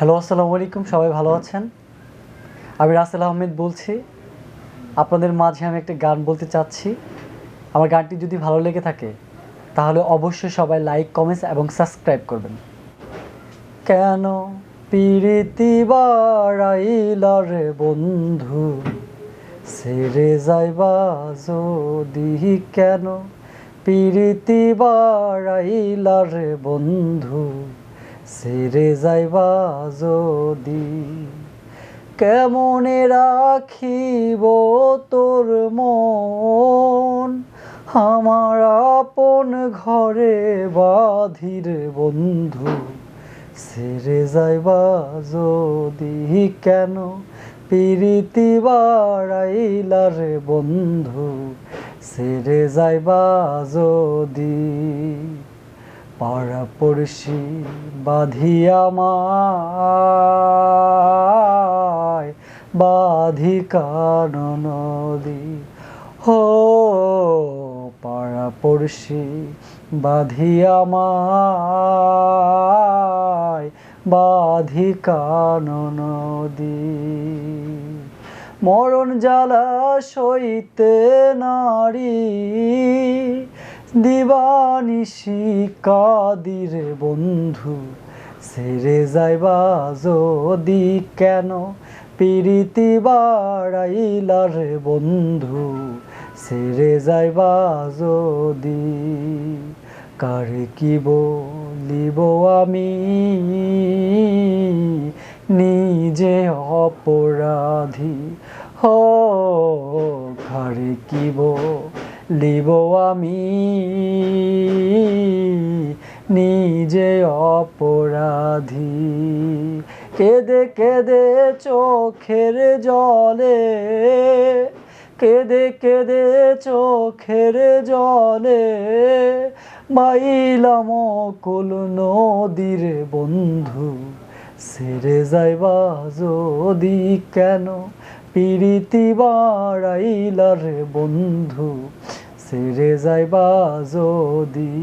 Hello, আসসালামু আলাইকুম। সবাই ভালো আছেন? আমি রাসেল আহমেদ বলছি। আপনাদের মাঝে আমি একটা গান বলতে চাচ্ছি। আমার গানটি যদি ভালো লেগে থাকে তাহলে অবশ্যই সবাই লাইক, কমেন্টস এবং সাবস্ক্রাইব করবেন। কেন পিরিতি বাড়াইলা রে বন্ধু, ছেড়ে যাইবা যদি, কেন পিরিতি বাড়াইলা রে বন্ধু, ছেড়ে যাইবা যদি, কেমনে রাখিব তোর মন, আমার আপন ঘরে বাঁধির বন্ধু, ছেড়ে যাইবা যদি, কেন পিরিতি বাড়াইলা রে বন্ধু, ছেড়ে যাইবা যদি। পাড়া পড়শি বাঁধিয়া আমায় বাঁধি কানো নদী, হো পাড়া পড়শি বাঁধিয়া আমায় বাঁধি কানো নদী, মরণ জ্বালা সইতে নারী, দিবানিশি কাদিরে বন্ধু, ছেড়ে যাইবা যদি, কেন পিরিতি বাড়াইলা রে বন্ধু, ছেড়ে যাইবা যদি। কারে কি বলিব আমি, নিজে অপরাধী, হো কারে কি বলিব আমি, নিজে অপরাধী। কেঁদে কেঁদে চোখের জলে, কেঁদে কেঁদে চোখের জলে, বাইলাম কুল নদীর বন্ধু, ছেড়ে যাইবা যদি, কেন পিরিতি বাড়াইলা রে বন্ধু, ছেড়ে যাইবা যদি।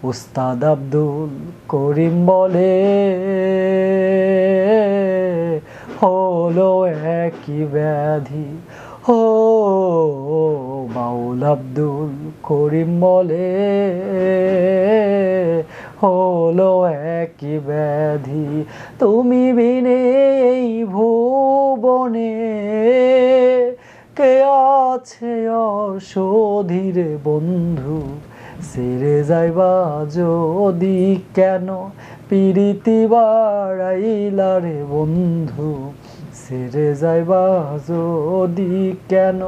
উস্তাদ আব্দুল করিম বলে, হলো একই ব্যাধি, হো বাউল আব্দুল করিম বলে, হলো একই ব্যাধি। তুমি বিনে এই ভুবনে কে আছে অসধীরে বন্ধু, ছেড়ে যাইবা যদি, কেন পিরিতি বাড়াইলা রে বন্ধু, ছেড়ে যাইবা যদি, কেন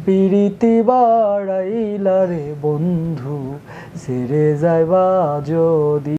পিরিতি বাড়াইলা রে বন্ধু, ছেড়ে যাইবা যদি।